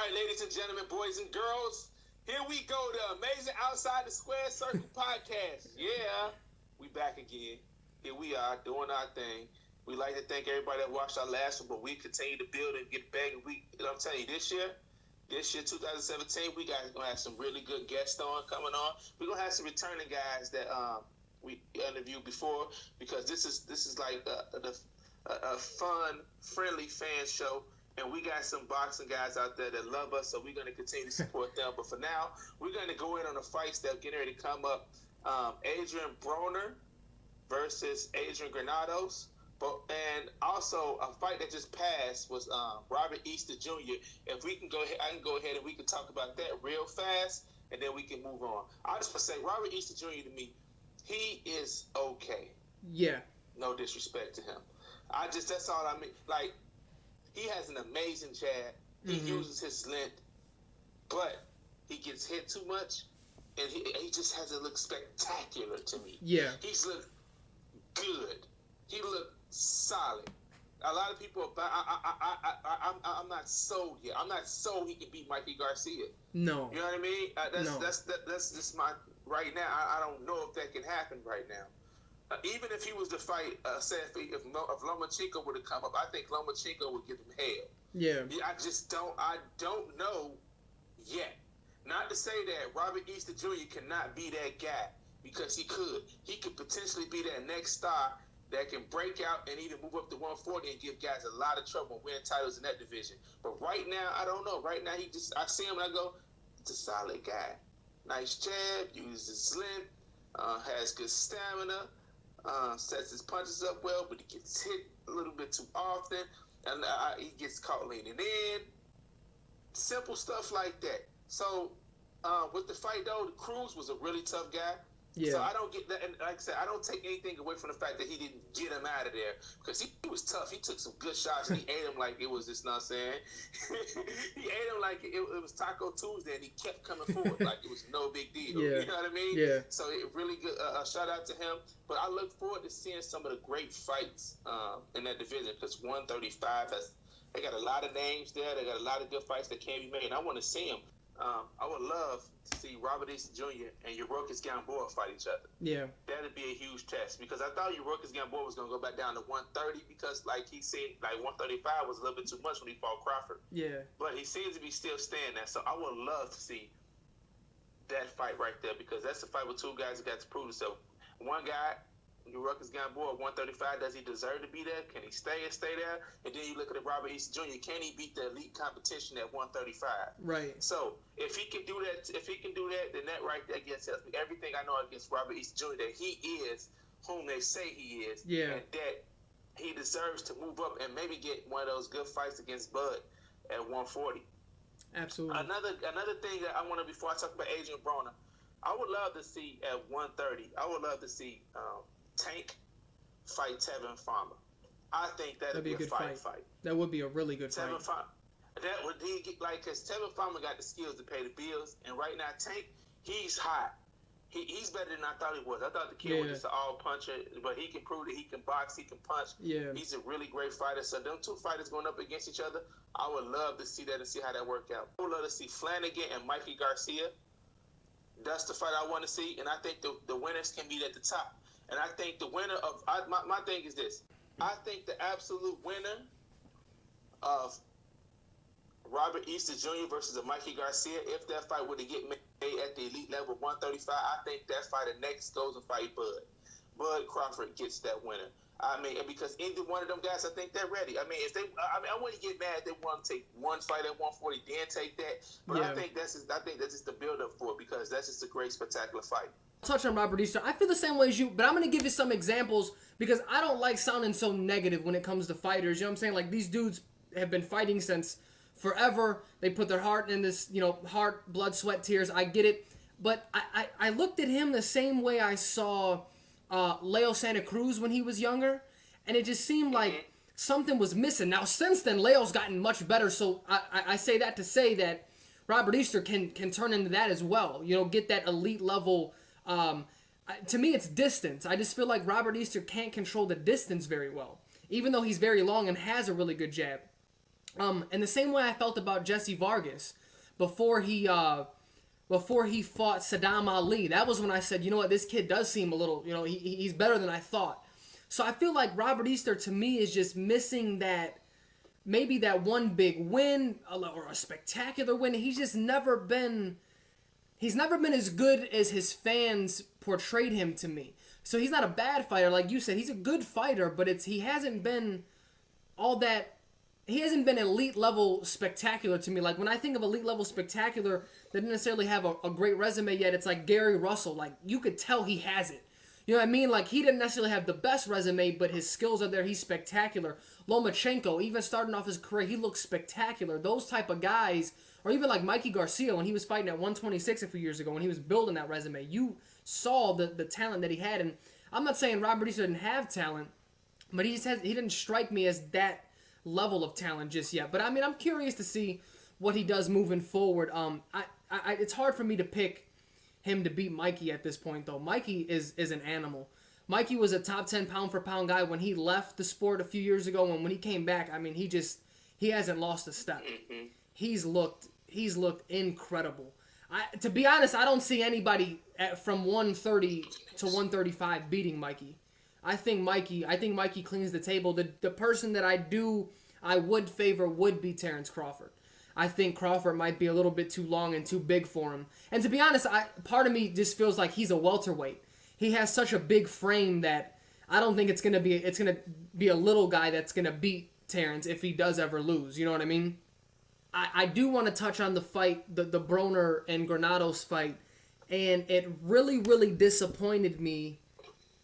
right, ladies and gentlemen, boys and girls, here we go, the Amazing Outside the Square Circle podcast. Yeah, we back again. Here we are doing our thing. We like to thank everybody that watched our last one, but we continue to build and get back. And I'm telling you, this year, 2017, we gonna have some really good guests coming on. We're gonna have some returning guys that we interviewed before, because this is like a fun, friendly fan show. And we got some boxing guys out there that love us, so we're going to continue to support them. But for now, we're going to go in on the fights that are getting ready to come up. Adrian Broner versus Adrian Granados. And also, a fight that just passed was Robert Easter Jr. If we can go ahead, I can go ahead and we can talk about that real fast, and then we can move on. I just want to say, Robert Easter Jr. to me, he is okay. Yeah. No disrespect to him. That's all I mean. Like, he has an amazing jab. He uses his length, but he gets hit too much, and he just hasn't looked spectacular to me. Yeah. He's looked good. He looked solid. A lot of people, I'm not sold yet. I'm not sold he can beat Mikey Garcia. No. You know what I mean? That's just my right now. I don't know if that can happen right now. Even if he was to fight, if Lomachenko would have come up, I think Lomachenko would give him hell. Yeah. I don't know yet. Not to say that Robert Easter Jr. cannot be that guy, because he could. He could potentially be that next star that can break out and even move up to 140 and give guys a lot of trouble and win titles in that division. But right now, I don't know. Right now, I see him and I go, it's a solid guy. Nice jab, uses his length, has good stamina. Sets his punches up well, but he gets hit a little bit too often, and he gets caught leaning in. Simple stuff like that. So, with the fight though, Cruz was a really tough guy. Yeah. So I don't get that, and like I said, I don't take anything away from the fact that he didn't get him out of there, because he was tough. He took some good shots, and he ate him like it was just not saying. He ate him like it was Taco Tuesday, and he kept coming forward like it was no big deal. Yeah. You know what I mean? Yeah. So it really good. Shout out to him. But I look forward to seeing some of the great fights in that division, because 135 they got a lot of names there. They got a lot of good fights that can be made, and I want to see them. I would love to see Robert Easter Jr. and Yuriorkis Gamboa fight each other. Yeah. That'd be a huge test, because I thought Yuriorkis Gamboa was going to go back down to 130, because like he said, like 135 was a little bit too much when he fought Crawford. Yeah. But he seems to be still staying there. So I would love to see that fight right there, because that's the fight with two guys that got to prove themselves. One guy, Yuriorkis Gamboa, 135, does he deserve to be there? Can he stay there? And then you look at Robert Easter Jr., can he beat the elite competition at 135? Right. So if he can do that, then that right there gets us everything I know against Robert Easter Jr., that he is whom they say he is, yeah, and that he deserves to move up and maybe get one of those good fights against Bud at 140. Absolutely. Another thing that I want to, before I talk about Adrian Broner, I would love to see at 130, I would love to see Tank fight Tevin Farmer. I think that'd be a good fight. That would be a really good fight. That would because Tevin Farmer got the skills to pay the bills, and right now Tank, he's hot. He's better than I thought he was. I thought the kid was just an all puncher, but he can prove that he can box, he can punch. Yeah. He's a really great fighter. So them two fighters going up against each other, I would love to see that and see how that work out. I would love to see Flanagan and Mikey Garcia. That's the fight I want to see, and I think the winners can be at the top. And I think the winner of my thing is this. I think the absolute winner of Robert Easter Jr. versus Mikey Garcia, if that fight were to get made at the elite level 135, I think that fighter next goes and fight Bud. Bud Crawford gets that winner. I mean, because either one of them guys, I think they're ready. I mean, I wouldn't get mad if they want to take one fight at 140, then take that. But I think that's just the build up for it, because that's just a great, spectacular fight. Touch on Robert Easter. I feel the same way as you, but I'm going to give you some examples, because I don't like sounding so negative when it comes to fighters. You know what I'm saying? Like, these dudes have been fighting since forever. They put their heart in this, heart, blood, sweat, tears. I get it. But I looked at him the same way I saw Leo Santa Cruz when he was younger, and it just seemed like something was missing. Now, since then, Leo's gotten much better, so I say that to say that Robert Easter can turn into that as well. Get that elite level. To me, it's distance. I just feel like Robert Easter can't control the distance very well, even though he's very long and has a really good jab. And the same way I felt about Jesse Vargas before he fought Saddam Ali. That was when I said, you know what, this kid does seem a little, he's better than I thought. So I feel like Robert Easter to me is just missing that, maybe that one big win or a spectacular win. He's just never been as good as his fans portrayed him to me. So he's not a bad fighter, like you said. He's a good fighter, but he hasn't been elite level spectacular to me. Like when I think of elite level spectacular, they didn't necessarily have a great resume yet. It's like Gary Russell. Like you could tell he has it. You know what I mean? Like he didn't necessarily have the best resume, but his skills are there. He's spectacular. Lomachenko, even starting off his career, he looks spectacular. Those type of guys, or even like Mikey Garcia when he was fighting at 126 a few years ago, when he was building that resume, you saw the talent that he had. And I'm not saying Robert Easter didn't have talent, but he didn't strike me as that level of talent just yet. But I mean, I'm curious to see what he does moving forward. It's hard for me to pick him to beat Mikey at this point, though. Mikey is an animal. Mikey was a top 10 pound for pound guy when he left the sport a few years ago, and when he came back, I mean, he hasn't lost a step. Mm-hmm. He's looked incredible. To be honest, I don't see anybody from 130 to 135 beating Mikey. I think Mikey cleans the table. The person that I would favor would be Terrence Crawford. I think Crawford might be a little bit too long and too big for him. And to be honest, part of me just feels like he's a welterweight. He has such a big frame that I don't think it's gonna be a little guy that's gonna beat Terrence if he does ever lose. You know what I mean? I do want to touch on the fight, the Broner and Granados fight, and it really, really disappointed me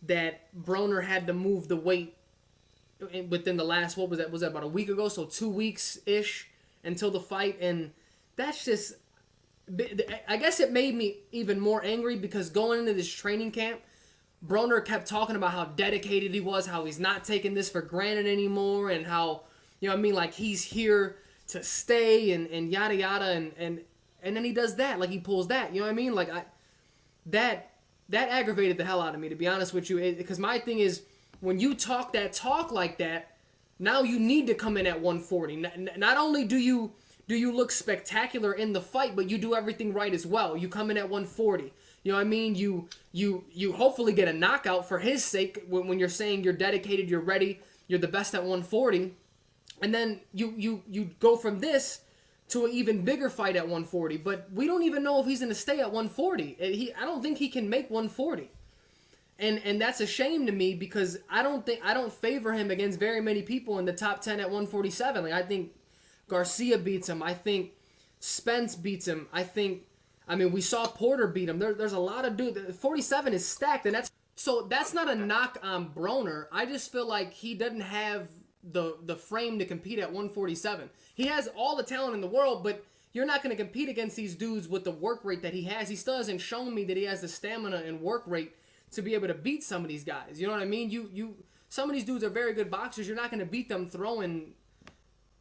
that Broner had to move the weight within the last, what was that? Was that about a week ago? So 2 weeks-ish until the fight, and that's just, I guess it made me even more angry because going into this training camp, Broner kept talking about how dedicated he was, how he's not taking this for granted anymore, and how, you know what I mean, like he's here to stay and yada yada, and then he does that, like he pulls that, you know what I mean? Like that aggravated the hell out of me, to be honest with you, because my thing is, when you talk that talk like that, now you need to come in at 140. Not only do you look spectacular in the fight, but you do everything right as well. You come in at 140. You know what I mean? You hopefully get a knockout for his sake when you're saying you're dedicated, you're ready, you're the best at 140. And then you go from this to an even bigger fight at 140. But we don't even know if he's going to stay at 140. I don't think he can make 140. And that's a shame to me because I don't favor him against very many people in the top 10 at 147. Like I think Garcia beats him. I think Spence beats him. We saw Porter beat him. There's a lot of dudes. 47 is stacked, and that's not a knock on Broner. I just feel like he doesn't have the frame to compete at 147. He has all the talent in the world, but you're not going to compete against these dudes with the work rate that he has. He still hasn't shown me that he has the stamina and work rate to be able to beat some of these guys. You know what I mean? Some of these dudes are very good boxers. You're not going to beat them throwing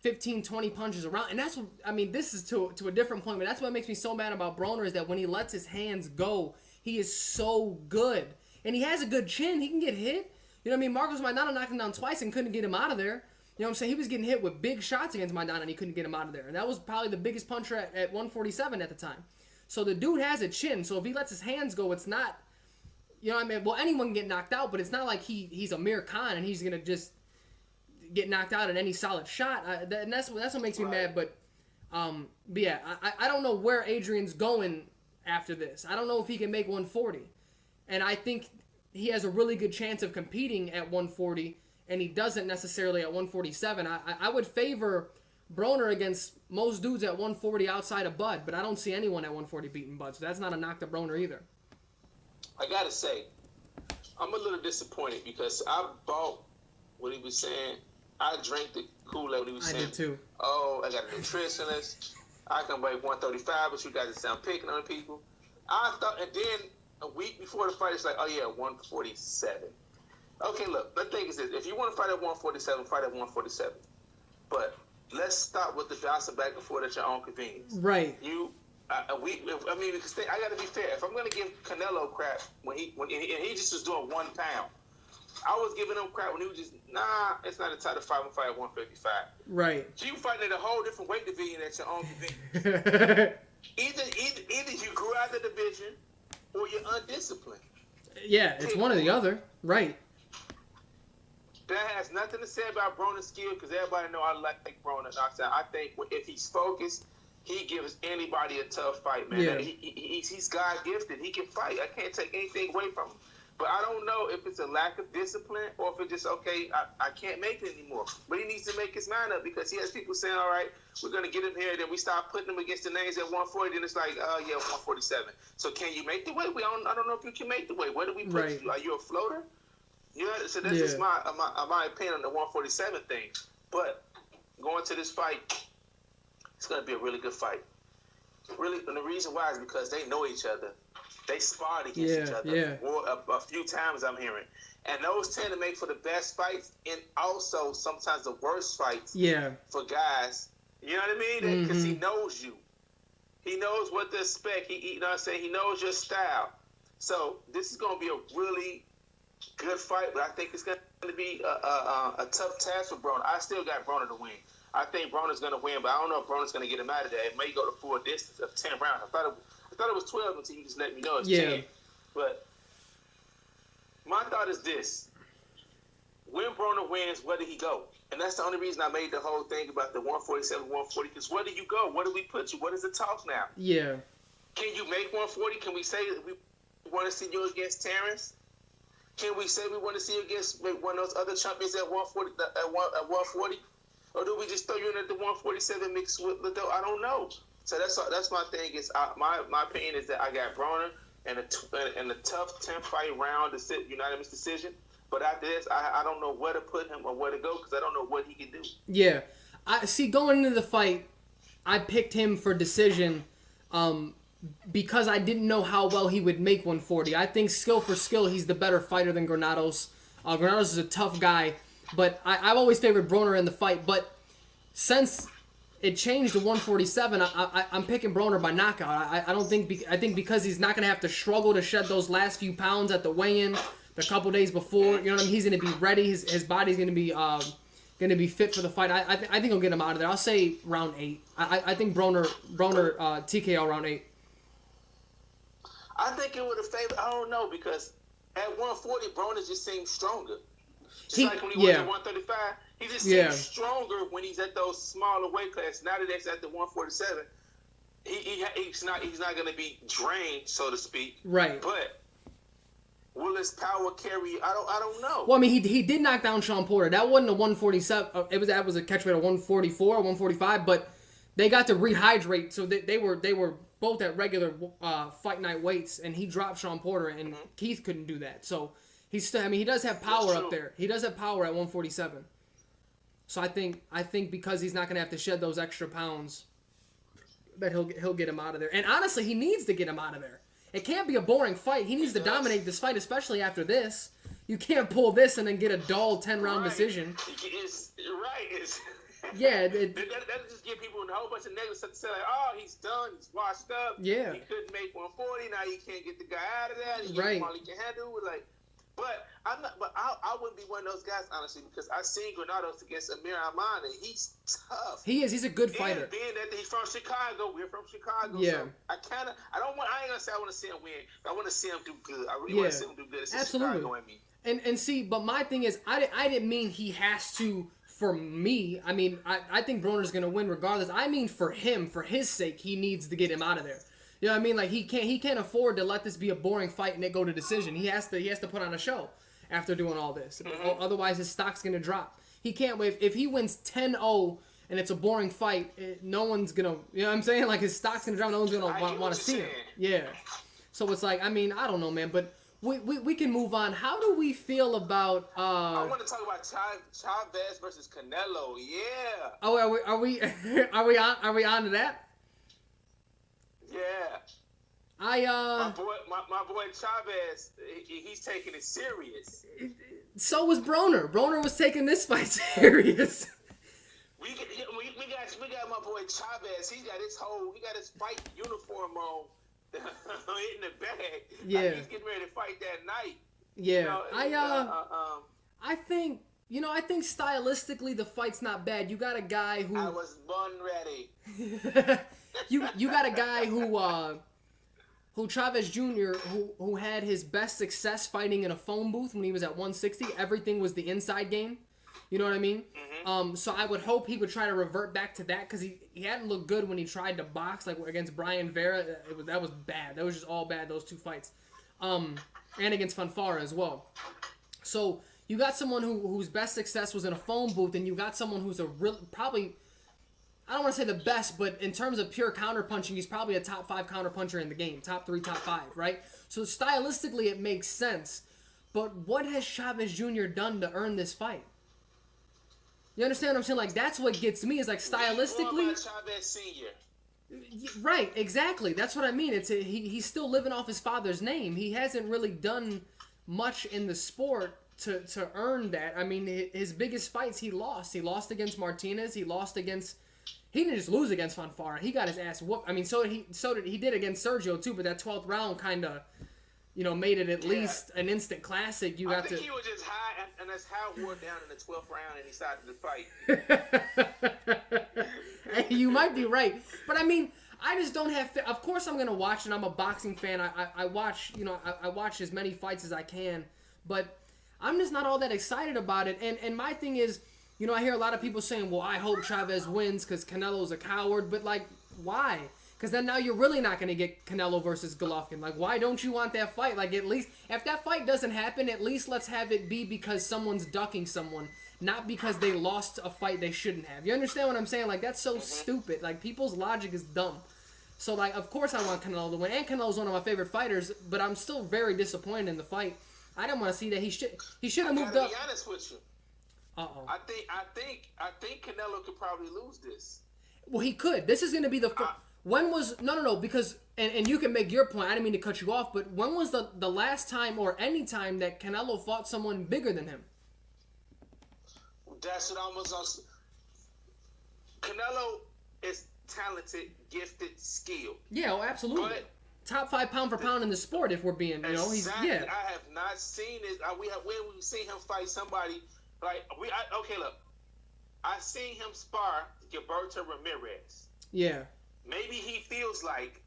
15, 20 punches around. And that's what, this is to a different point, but that's what makes me so mad about Broner is that when he lets his hands go, he is so good. And he has a good chin. He can get hit. You know what I mean? Marcos Maidana knocked him down twice and couldn't get him out of there. You know what I'm saying? He was getting hit with big shots against Maidana and he couldn't get him out of there. And that was probably the biggest puncher at 147 at the time. So the dude has a chin. So if he lets his hands go, it's not, you know what I mean? Well, anyone can get knocked out, but it's not like he's Amir Khan and he's going to just get knocked out at any solid shot. And that's what makes me mad. But yeah, I don't know where Adrian's going after this. I don't know if he can make 140. And I think he has a really good chance of competing at 140, and he doesn't necessarily at 147. I would favor Broner against most dudes at 140 outside of Bud, but I don't see anyone at 140 beating Bud, so that's not a knock to Broner either. I gotta say, I'm a little disappointed because I bought what he was saying. I drank the Kool-Aid when he was saying. I did too. Oh, I got a nutritionist. I can weigh 135, but you guys sound picking on people. I thought, and then a week before the fight, it's like, oh yeah, 147. Okay, look, the thing is this. If you want to fight at 147, fight at 147. But let's stop with the gossip back and forth at your own convenience. Right. Because I got to be fair. If I'm going to give Canelo crap when he just was doing 1 pound, I was giving him crap when he was just, nah, it's not a title fight. I'm going to fight at 155. Right. So you fighting at a whole different weight division at your own convenience. either you grew out of the division or you're undisciplined. Yeah, it's one or the other. Right. That has nothing to say about Broner's skill because everybody know I like Broner. I think if he's focused, he gives anybody a tough fight, man. Yeah. He's God gifted. He can fight. I can't take anything away from him. But I don't know if it's a lack of discipline or if it's just, okay, I can't make it anymore. But he needs to make his mind up because he has people saying, all right, we're going to get him here. Then we start putting him against the names at 140. Then it's like, yeah, 147. So can you make the weight? I don't know if you can make the weight. Where do we put you? Are you a floater? Yeah, so that's just my opinion on the 147 thing. But going to this fight, it's going to be a really good fight. Really, and the reason why is because they know each other. They sparred against each other a few times, I'm hearing. And those tend to make for the best fights and also sometimes the worst fights for guys. You know what I mean? Because he knows you. He knows what to expect. You know what I'm saying? He knows your style. So this is going to be a really good fight, but I think it's going to be a tough task for Broner. I still got Broner to win. I think Broner's going to win, but I don't know if Broner's going to get him out of there. It may go to full distance of 10 rounds. I thought it was 12 until you just let me know it's 10. But my thought is this. When Broner wins, where did he go? And that's the only reason I made the whole thing about the 147, 140, because where do you go? Where do we put you? What is the talk now? Yeah. Can you make 140? Can we say that we want to see you against Terrence? Can we say we want to see you against one of those other champions at 140? At 140? Or do we just throw you in at the 147 mixed with the? I don't know. So that's my thing. Is my opinion is that I got Broner in a tough 10-fight round unanimous decision. But after this, I don't know where to put him or where to go because I don't know what he can do. Yeah, I see. Going into the fight, I picked him for decision, because I didn't know how well he would make 140. I think skill for skill, he's the better fighter than Granados. Granados is a tough guy, but I've always favored Broner in the fight. But since it changed to 147, I'm picking Broner by knockout. I think because he's not gonna have to struggle to shed those last few pounds at the weigh-in, the couple days before. You know what I mean? He's gonna be ready. His body's gonna be fit for the fight. I think he'll get him out of there. I'll say round 8. I think Broner TKO round 8. I think it would have favored. I don't know because at 140, Broner just seems stronger. Like when he was at 135, he just seems stronger when he's at those smaller weight classes. Now that he's at the 147, he's not going to be drained, so to speak. Right. But will his power carry? I don't know. Well, I mean, he did knock down Sean Porter. That wasn't a 147. That was a catch weight of 144 or 145. But they got to rehydrate, so they were both at regular fight night weights, and he dropped Sean Porter, and Keith couldn't do that. So he's still. I mean, he does have power up there. He does have power at 147. So I think because he's not gonna have to shed those extra pounds, that he'll get him out of there. And honestly, he needs to get him out of there. It can't be a boring fight. He needs to dominate this fight, especially after this. You can't pull this and then get a dull 10-round decision. Yeah, that'll just give people a whole bunch of negative stuff to say, like, oh, he's done, he's washed up. Yeah, he couldn't make 140. Now he can't get the guy out of that. He can handle it. Like, but I'm not. But I wouldn't be one of those guys honestly because I've seen Granados against Amir Ahman and he's tough. He is. He's a good fighter. And being that he's from Chicago, we're from Chicago. Yeah. So I ain't gonna say I want to see him win. I want to see him do good. I really want to see him do good. It's absolutely. Chicago in me. And see, but my thing is, I didn't mean he has to. For me, I mean, I think Broner's gonna win regardless. I mean, for him, for his sake, he needs to get him out of there. You know what I mean? Like he can't afford to let this be a boring fight and it go to decision. He has to put on a show after doing all this. Mm-hmm. Otherwise, his stock's gonna drop. He can't wait. If he wins 10-0 and it's a boring fight, no one's gonna. You know what I'm saying? Like his stock's gonna drop. No one's gonna want to see him. Yeah. So it's like, I mean, I don't know, man, but. We can move on. How do we feel about? I want to talk about Chavez versus Canelo. Yeah. Oh, are we are we on to that? Yeah. My boy Chavez, he's taking it serious. So was Broner. Broner was taking this fight serious. We got my boy Chavez. He got his fight uniform on. Hitting the bag. Yeah. Like he's getting ready to fight that night. Yeah, I think I think stylistically the fight's not bad. You got a guy who I was born ready. you got a guy who Chavez Jr. who had his best success fighting in a phone booth when he was at 160. Everything was the inside game. You know what I mean? Mm-hmm. So I would hope he would try to revert back to that because he hadn't looked good when he tried to box like against Brian Vera. That was bad. That was just all bad, those two fights. And against Fanfara as well. So you got someone whose best success was in a phone booth, and you got someone who's probably, I don't want to say the best, but in terms of pure counterpunching, he's probably a top 5 counterpuncher in the game. Top 3, top 5, right? So stylistically, it makes sense. But what has Chavez Jr. done to earn this fight? You understand what I'm saying? Like, that's what gets me, is like stylistically. Chavez Sr. Right, exactly. That's what I mean. He's still living off his father's name. He hasn't really done much in the sport to earn that. I mean, his biggest fights he lost. He lost against Martinez. He didn't just lose against Fanfara. He got his ass whooped. I mean, so did he did against Sergio too. But that 12th round kind of, made it at least an instant classic. I think he was just high, and that's how he wore down in the 12th round, and he started to fight. Hey, you might be right, but I mean, I just don't have. Of course, I'm gonna watch, and I'm a boxing fan. I watch, I watch as many fights as I can, but I'm just not all that excited about it. And my thing is, I hear a lot of people saying, well, I hope Chavez wins because Canelo's a coward. But, like, why? Because then now you're really not going to get Canelo versus Golovkin. Like, why don't you want that fight? Like, at least, if that fight doesn't happen, at least let's have it be because someone's ducking someone, not because they lost a fight they shouldn't have. You understand what I'm saying? Like, that's so stupid. Like, people's logic is dumb. So, like, of course I want Canelo to win. And Canelo's one of my favorite fighters, but I'm still very disappointed in the fight. I didn't want to see that. He should have moved up. To be honest with you. Uh-oh. I think Canelo could probably lose this. Well, he could. This is going to be the first. When was no because and you can make your point. I didn't mean to cut you off, but when was the last time or any time that Canelo fought someone bigger than him? That's what I was on. Canelo is talented, gifted, skilled. Yeah, oh, absolutely. But top 5 pound for pound in the sport, if we're being, he's yeah. I have not seen it. We've seen him fight somebody like okay. Look, I seen him spar Gilberto Ramirez. Yeah. Maybe he feels like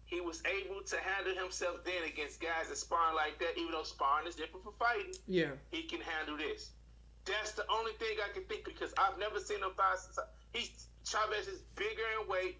he was able to handle himself then against guys that sparring like that. Even though sparring is different from fighting, yeah, he can handle this. That's the only thing I can think because I've never seen him fight. Chavez is bigger in weight,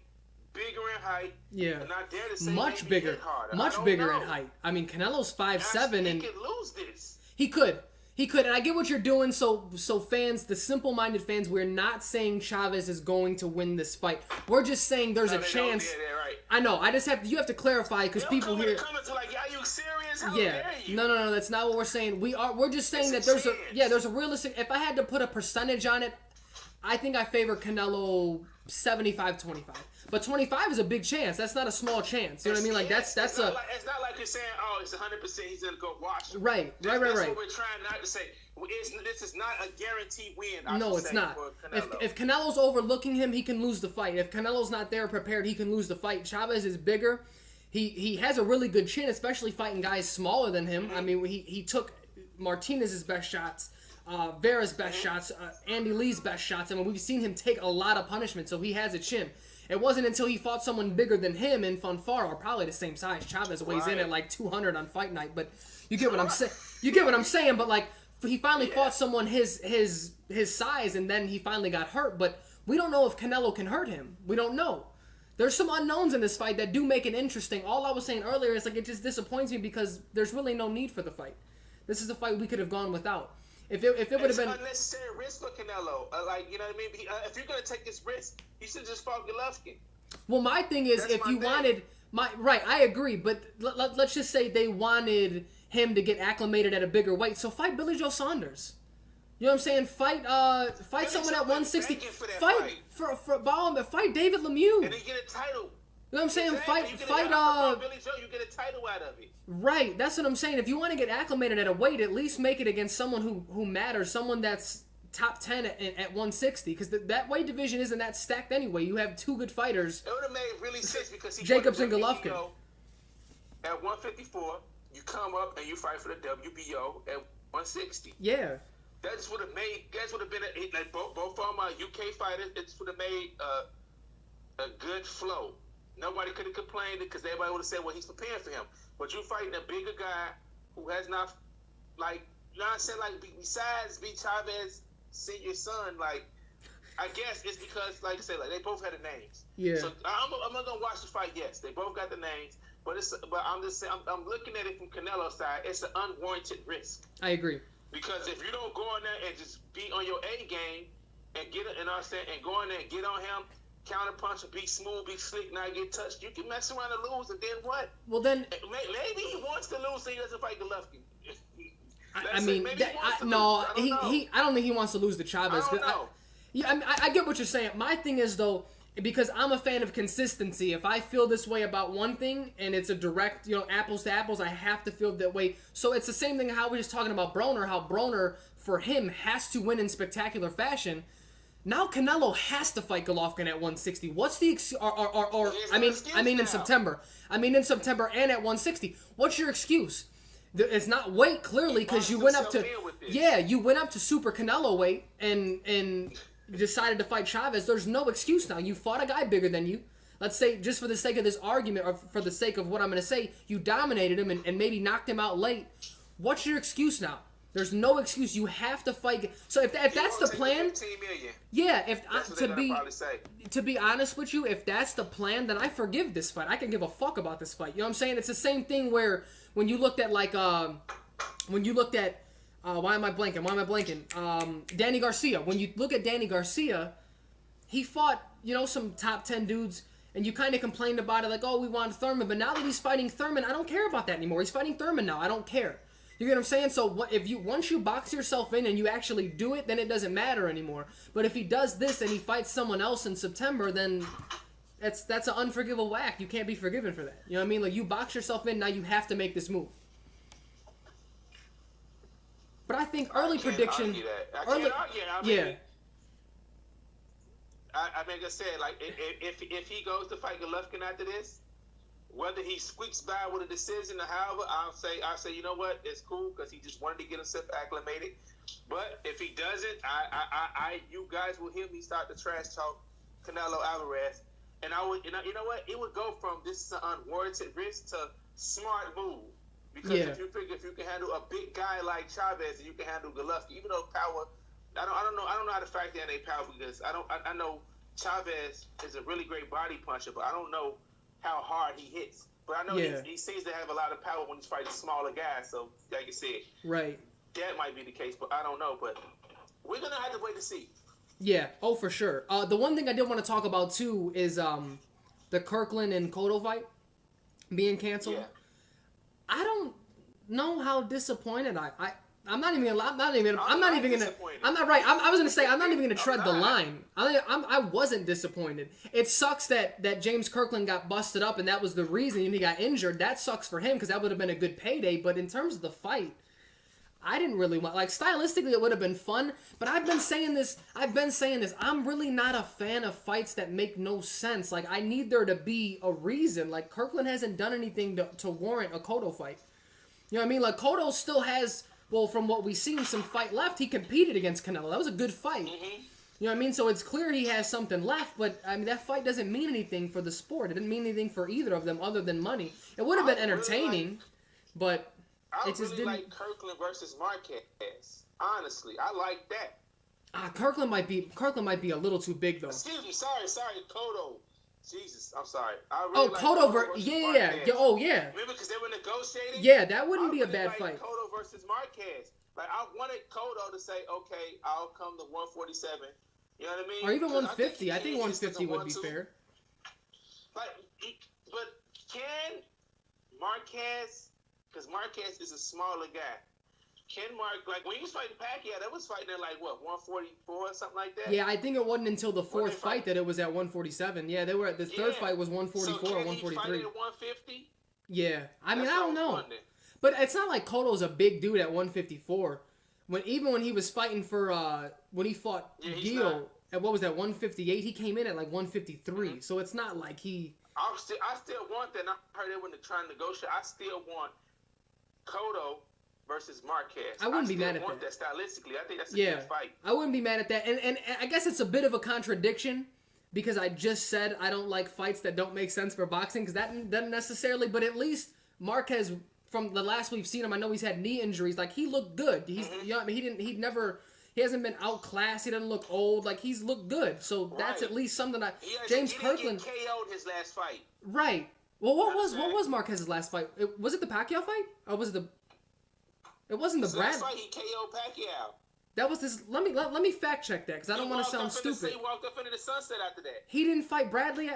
bigger in height. Yeah, and I dare to say much bigger, much bigger in height. I mean, Canelo's 5'7", and he could lose this. He could, and I get what you're doing. So fans, the simple-minded fans, we're not saying Chavez is going to win this fight. We're just saying there's a chance. Right. I know. You have to clarify because people here. Like, are you serious? How yeah. dare you? No. That's not what we're saying. We're just saying that there's a realistic. If I had to put a percentage on it, I think I favor Canelo 75-25. But 25 is a big chance. That's not a small chance. You know what I mean? Like it's not like you're saying, oh, it's 100% he's gonna go watch him. Right. That's what we're trying not to say. This is not a guaranteed win. No, it's not. If Canelo's overlooking him, he can lose the fight. If Canelo's not there prepared, he can lose the fight. Chavez is bigger. He has a really good chin, especially fighting guys smaller than him. Mm-hmm. I mean, he took Martinez's best shots, Vera's best shots, Andy Lee's best shots. I mean, we've seen him take a lot of punishment, so he has a chin. It wasn't until he fought someone bigger than him in Fanfara, or probably the same size. Chavez weighs in at like 200 on Fight Night, but you get what I'm saying. You get what I'm saying. But like, he finally fought someone his size, and then he finally got hurt. But we don't know if Canelo can hurt him. We don't know. There's some unknowns in this fight that do make it interesting. All I was saying earlier is like it just disappoints me because there's really no need for the fight. This is a fight we could have gone without. If it would have been unnecessary risk for Canelo, you know what I mean. If you're gonna take this risk, you should just fought Golovkin. Well, my thing is, if you wanted I agree, but let's just say they wanted him to get acclimated at a bigger weight, so fight Billy Joe Saunders. You know what I'm saying? Fight someone at 160. Fight David Lemieux. And he get a title. You know what I'm saying? Fight Billy Joe, you get a title out of it. Right, that's what I'm saying. If you want to get acclimated at a weight, at least make it against someone who matters, someone that's top 10 at 160, because that weight division isn't that stacked anyway. You have two good fighters. It would have made really sense because he Jacobs and Golovkin at 154, you come up and you fight for the WBO at 160. Yeah. That would have been like both of them are UK fighters. It would have made a good flow. Nobody could have complained because everybody would have said, well, he's preparing for him. But you fighting a bigger guy who has not, like, you know what I'm saying? Like, besides B. Chavez Sr.'s son, like, I guess it's because, like I said, like, they both had the names. Yeah. So I'm not gonna watch the fight. Yes, they both got the names, but I'm just saying, I'm looking at it from Canelo's side. It's an unwarranted risk. I agree. Because if you don't go in there and just be on your A game and get it, and go in there and get on him, counter punch, and be smooth, be slick, not get touched, you can mess around and lose, and then what? Well, then maybe he wants to lose, so he doesn't fight Golovkin. I don't think he wants to lose to Chavez. I don't know. I get what you're saying. My thing is, though, because I'm a fan of consistency. If I feel this way about one thing and it's a direct, apples to apples, I have to feel that way. So it's the same thing how we were just talking about Broner, how Broner, for him, has to win in spectacular fashion. Now Canelo has to fight Golovkin at 160. What's the in September. In September and at 160. What's your excuse? It's not weight, clearly, because you went up to Super Canelo weight and decided to fight Chavez. There's no excuse now. You fought a guy bigger than you. Let's say, just for the sake of this argument, or for the sake of what I'm going to say, you dominated him and maybe knocked him out late. What's your excuse now? There's no excuse. You have to fight. So if that's the plan, yeah. To be honest with you, if that's the plan, then I forgive this fight. I can give a fuck about this fight. You know what I'm saying? It's the same thing where when you looked at why am I blanking? Danny Garcia. When you look at Danny Garcia, he fought some top 10 dudes. And you kind of complained about it, like, oh, we want Thurman. But now that he's fighting Thurman, I don't care about that anymore. He's fighting Thurman now. I don't care. You get what I'm saying? So once you box yourself in and you actually do it, then it doesn't matter anymore. But if he does this and he fights someone else in September, then that's an unforgivable act. You can't be forgiven for that. You know what I mean? Like, you box yourself in, now you have to make this move. But I think early prediction. Like I said, like if he goes to fight Golovkin after this, whether he squeaks by with a decision or however, I'll say, you know what, it's cool because he just wanted to get himself acclimated. But if he doesn't, you guys will hear me start to trash talk Canelo Alvarez, and I would, you know what, it would go from this is an unwarranted risk to smart move. Because if you can handle a big guy like Chavez, and you can handle Golovkin, even though power, I don't know how to factor in their power because I know Chavez is a really great body puncher, but I don't know how hard he hits. But I know he seems to have a lot of power when he's fighting smaller guys. So, like I said, right, that might be the case, but I don't know. But we're gonna have to wait to see. Yeah, for sure. The one thing I did want to talk about too is the Kirkland and Cotto fight being canceled. Yeah. I don't know how disappointed I'm not even gonna tread the line. I wasn't disappointed. It sucks that James Kirkland got busted up and that was the reason he got injured. That sucks for him because that would have been a good payday. But in terms of the fight, I didn't really want, like, stylistically it would have been fun. But I've been saying this. I'm really not a fan of fights that make no sense. Like, I need there to be a reason. Like, Kirkland hasn't done anything to warrant a Cotto fight. You know what I mean? Like, Cotto still has, well, from what we've seen, some fight left. He competed against Canelo. That was a good fight. Mm-hmm. You know what I mean? So it's clear he has something left, but I mean that fight doesn't mean anything for the sport. It didn't mean anything for either of them other than money. It would have been entertaining, but it just didn't. Like Kirkland versus Marquez. Honestly, I like that. Kirkland might be a little too big though. Excuse me, sorry, Cotto. Jesus, I'm sorry. Cotto versus yeah. Oh yeah. Remember because they were negotiating? Yeah, that wouldn't be a bad fight. Cotto versus Marquez. Like, I wanted Cotto to say, okay, I'll come to 147. You know what I mean? Or even 150. I think 150 would be fair. But can Marquez, because Marquez is a smaller guy, like when he was fighting Pacquiao, that was fighting at like, what, 144 or something like that? Yeah, I think it wasn't until the fourth fight that it was at 147. Yeah, they were at the third fight was 144 or 143. So can he fight at 150? Yeah. I mean, I don't know. But it's not like Cotto's a big dude at 154. When he was fighting for when he fought Gil at what was that 158, he came in at like 153. Mm-hmm. So it's not like he. I still want that. And I heard it when they're trying to negotiate. I still want Cotto versus Marquez. I wouldn't be mad at that. Stylistically, I think that's a good fight. I wouldn't be mad at that. And I guess it's a bit of a contradiction because I just said I don't like fights that don't make sense for boxing because that doesn't necessarily. But at least Marquez, from the last we've seen him, I know he's had knee injuries. Like, he looked good. He's you know, I mean, he hasn't been outclassed. He doesn't look old. Like, he's looked good. So that's at least something James Kirkland KO'd his last fight. Right. Well, what was Marquez's last fight? Was it the Pacquiao fight? Or was it the? It wasn't the Brad. Last fight he KO'd Pacquiao. That was this. Let me fact check that because I don't want to sound stupid. He walked up into the sunset after that. He didn't fight Bradley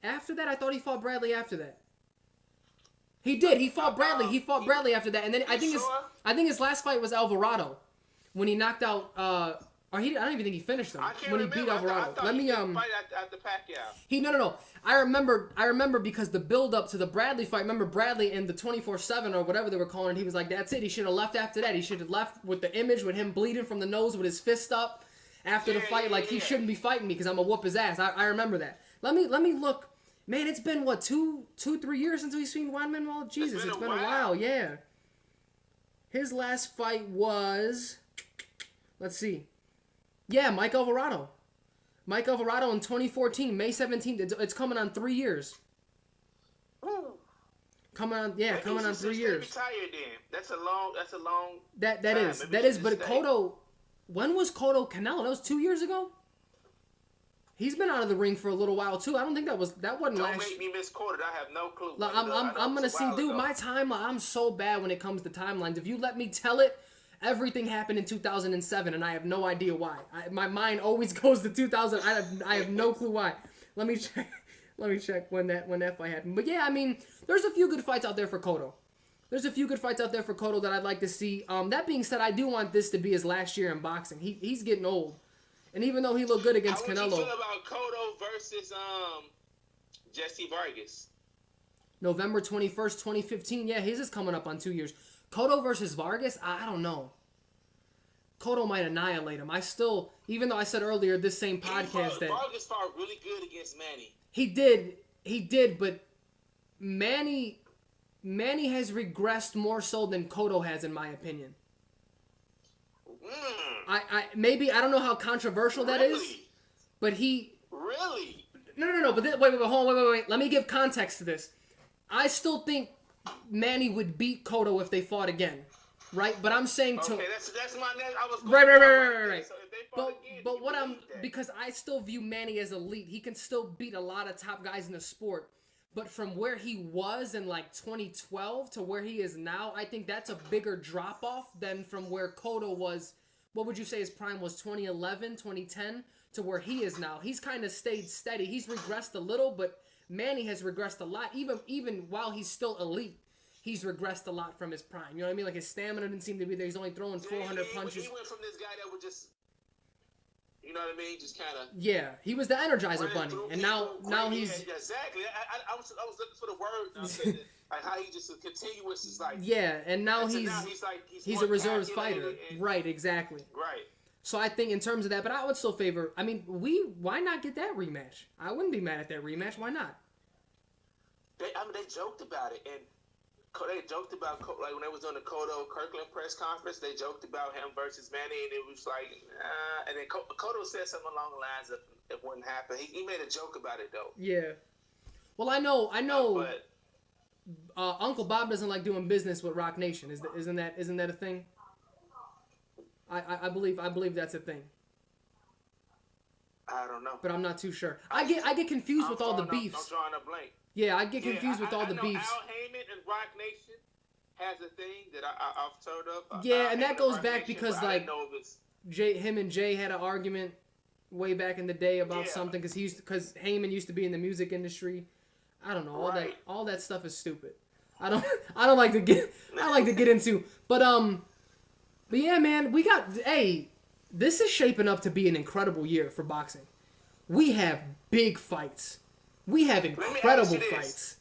after that. I thought he fought Bradley after that. He did. He fought Bradley. He fought Bradley after that, and then I think his last fight was Alvarado, when he knocked out. I don't even think he finished him when he beat Alvarado. Let me fight after Pacquiao. No. I remember because the build up to the Bradley fight. Remember Bradley in the 24/7 or whatever they were calling it. He was like, "That's it." He should have left after that. He should have left with the image with him bleeding from the nose with his fist up after the fight. He shouldn't be fighting me because I'm gonna whoop his ass. I remember that. Let me look. Man, it's been what 2-3 years since we've seen Juan Manuel. Jesus, it's been a while. Yeah. His last fight was. Let's see. Yeah, Mike Alvarado. Mike Alvarado in 2014, May 17th. It's coming on 3 years. Woo. Coming on 3 years. Retired then. That's a long. That is. But Cotto, when was Cotto Canelo? That was 2 years ago. He's been out of the ring for a little while too. I don't think that wasn't last. Don't make me misquoted. I have no clue. Look, I'm gonna see, dude. My timeline. I'm so bad when it comes to timelines. If you let me tell it. Everything happened in 2007, and I have no idea why. My mind always goes to 2000. I have no clue why. Let me check when that fight happened. But yeah, I mean, there's a few good fights out there for Cotto. That I'd like to see. That being said, I do want this to be his last year in boxing. He's getting old, and even though he looked good against Canelo. How would you feel about Cotto versus Jesse Vargas? November 21st, 2015. Yeah, his is coming up on 2 years. Cotto versus Vargas, I don't know. Cotto might annihilate him. Even though I said earlier this same podcast that Vargas fought really good against Manny. He did, but Manny has regressed more so than Cotto has, in my opinion. I don't know how controversial that is, but he really no. But wait, hold on, wait. Let me give context to this. I still think Manny would beat Cotto if they fought again, right? But I'm saying that's my next. I was right. So if they fought again, because I still view Manny as elite. He can still beat a lot of top guys in the sport. But from where he was in 2012 to where he is now, I think that's a bigger drop off than from where Cotto was. What would you say his prime was? 2011, 2010 to where he is now. He's kind of stayed steady. He's regressed a little, but Manny has regressed a lot, even while he's still elite. He's regressed a lot from his prime. You know what I mean? His stamina didn't seem to be there. He's only throwing 400 punches. He went from this guy that would just, you know what I mean? Just kind of. Yeah, he was the Energizer Bunny, and now he's. Yeah, exactly. I was looking for the word. How he just continuous is like. Yeah, and now he's a reserves fighter. Right, exactly. Right. So I think in terms of that, but I would still favor. I mean, why not get that rematch? I wouldn't be mad at that rematch. Why not? They joked about it, and they joked about when they was on the Cotto Kirkland press conference. They joked about him versus Manny, and it was like, and then Cotto said something along the lines of it wouldn't happen. He made a joke about it though. Yeah. Well, I know. But Uncle Bob doesn't like doing business with Rock Nation. Isn't that a thing? I believe that's a thing. I don't know, but I'm not too sure. I get confused with all the beefs. I'm drawing a blank. Yeah, I get confused with all the beefs. Al Heyman and Rock Nation has a thing that I've heard of. Yeah, and that goes back because him and Jay had an argument way back in the day about something because Heyman used to be in the music industry. I don't know, all that stuff is stupid. I don't like to get into, but yeah, man, this is shaping up to be an incredible year for boxing. We have big fights. We have incredible fights.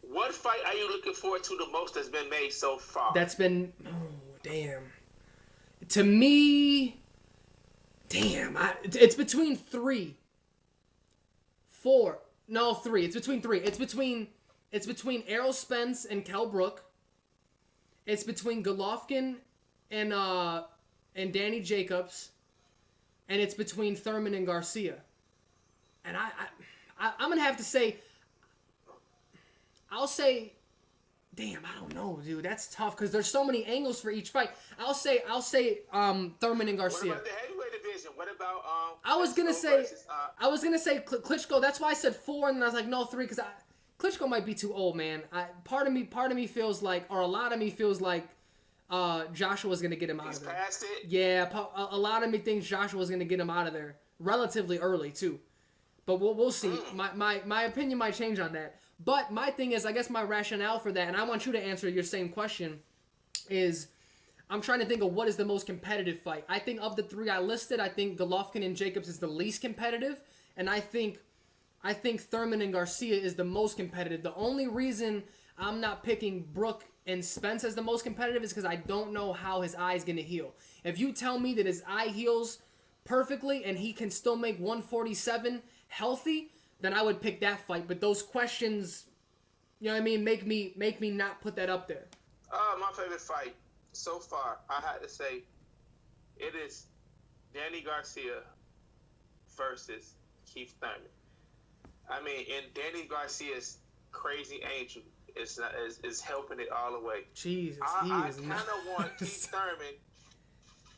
What fight are you looking forward to the most that's been made so far? To me, it's between 3. 4. No, 3. It's between 3. It's between Errol Spence and Kell Brook. It's between Golovkin and Danny Jacobs, and it's between Thurman and Garcia. And I'm gonna have to say, I'll say, damn, I don't know, dude. That's tough because there's so many angles for each fight. I'll say Thurman and Garcia. What about the heavyweight division? What about I was gonna say Klitschko. That's why I said 4, and then I was like, no, 3, because Klitschko might be too old, man. Part of me feels like, or a lot of me feels like, Joshua's gonna get him out of there. He's past it. Yeah, a lot of me thinks Joshua's gonna get him out of there relatively early too. But we'll see. My opinion might change on that. But my thing is, I guess my rationale for that, and I want you to answer your same question, is I'm trying to think of what is the most competitive fight. I think of the 3 I listed, I think Golovkin and Jacobs is the least competitive, and I think Thurman and Garcia is the most competitive. The only reason I'm not picking Brook and Spence as the most competitive is because I don't know how his eye is going to heal. If you tell me that his eye heals perfectly and he can still make 147 healthy, then I would pick that fight. But those questions, you know what I mean, make me not put that up there. My favorite fight so far, I had to say, it is Danny Garcia versus Keith Thurman. I mean, and Danny Garcia's crazy angel is helping it all the way. Jesus, I kind of want Keith Thurman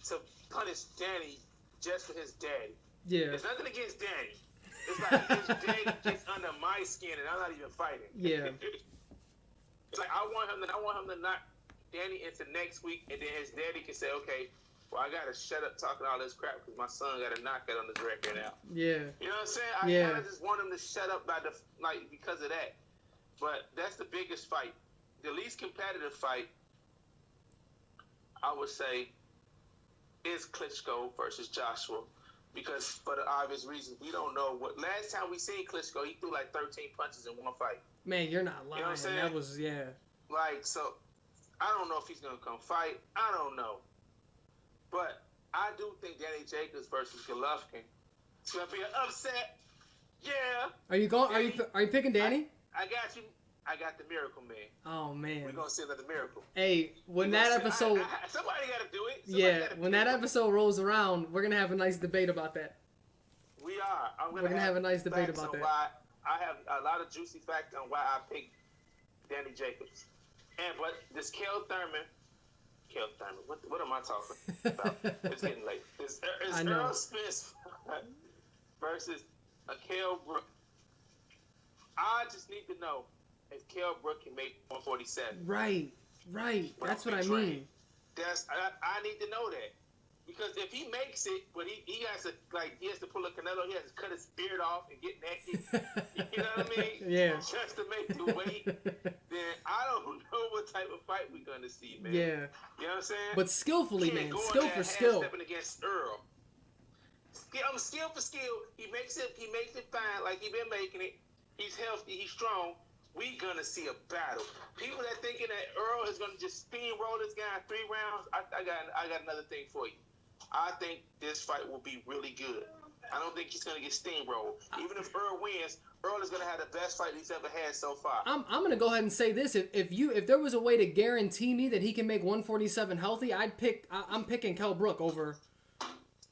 to punish Danny just for his daddy. Yeah. There's nothing against Danny. It's like his daddy gets under my skin and I'm not even fighting. Yeah. It's like I want him to knock Danny into next week, and then his daddy can say, okay, well, I gotta shut up talking all this crap because my son got a knockout on his record now. Yeah. You know what I'm saying? I kind of just want him to shut up because of that. But that's the biggest fight. The least competitive fight, I would say, is Klitschko versus Joshua. Because for the obvious reasons, we don't know what. Last time we seen Klitschko, he threw like 13 punches in one fight. Man, you're not lying. You know what I'm saying? That was, yeah. Like, so, I don't know if he's going to come fight. I don't know. But I do think Danny Jacobs versus Golovkin, it's going to be an upset. Yeah. Are you going? Are you picking Danny? I got you. I got the Miracle Man. Oh man. We're gonna see another miracle. Hey, when that episode, somebody got to do it. When that episode rolls around, we're gonna have a nice debate about that. We are. We're gonna have a nice debate about that. Why I have a lot of juicy facts on why I picked Danny Jacobs. But this Kel Thurman. What am I talking about? It's getting late. It's Earl Spence versus Kel Brook. I just need to know if Kell Brook can make 147. Right. That's what I mean. I need to know that. Because if he makes it, but he has to pull a Canelo, he has to cut his beard off and get naked. You know what I mean? Yeah. Just to make the weight, then I don't know what type of fight we're going to see, man. Yeah. You know what I'm saying? But skillfully, man. Skill for skill. Stepping against Earl. I'm skill for skill. He makes it fine, like he been making it. He's healthy. He's strong. We gonna see a battle. People that thinking that Earl is gonna just steamroll this guy in 3 rounds. I got another thing for you. I think this fight will be really good. I don't think he's gonna get steamrolled. Even if Earl wins, Earl is gonna have the best fight he's ever had so far. I'm gonna go ahead and say this: if there was a way to guarantee me that he can make 147 healthy, I'm picking Kell Brook over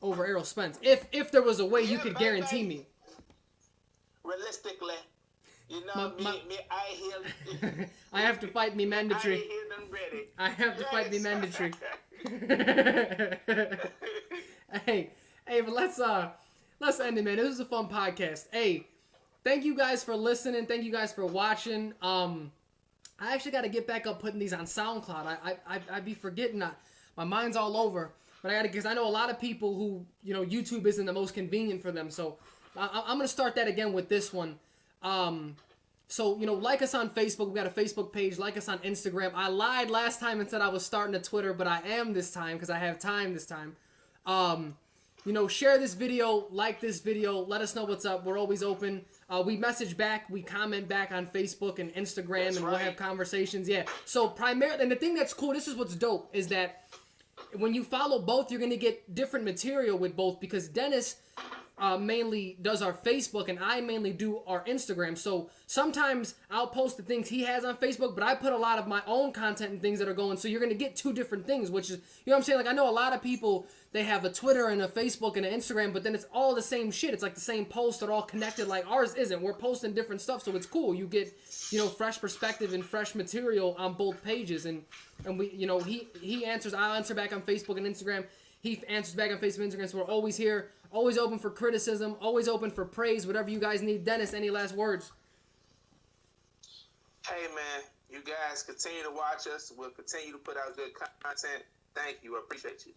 Errol Spence. If there was a way you could guarantee me. Realistically. You know, me I hear. I have to fight me mandatory. I hear them ready. I have to fight me mandatory. hey, but let's end it, man. This was a fun podcast. Hey, thank you guys for listening. Thank you guys for watching. I actually got to get back up putting these on SoundCloud. I be forgetting that. My mind's all over. But I got to, because I know a lot of people who, YouTube isn't the most convenient for them. So I'm gonna start that again with this one. So, like us on Facebook. We got a Facebook page. Like us on Instagram. I lied last time and said I was starting a Twitter, but I am this time because I have time this time. Share this video, like this video, let us know what's up. We're always open. We message back, we comment back on Facebook and Instagram, that's and we'll have conversations. Yeah. So primarily, and the thing that's cool, this is what's dope, is that when you follow both, you're going to get different material with both, because Dennis mainly does our Facebook, and I mainly do our Instagram. So sometimes I'll post the things he has on Facebook, but I put a lot of my own content and things that are going. So you're gonna get two different things, which is, you know what I'm saying? Like, I know a lot of people, they have a Twitter and a Facebook and an Instagram, but then it's all the same shit. It's like the same posts are all connected. Like, ours isn't. We're posting different stuff, so it's cool. You get, you know, fresh perspective and fresh material on both pages, and we, you know, he answers. I'll answer back on Facebook and Instagram. He answers back on Facebook and Instagram. So we're always here. Always open for criticism, always open for praise, whatever you guys need. Dennis, any last words? Hey, man, you guys continue to watch us. We'll continue to put out good content. Thank you. I appreciate you.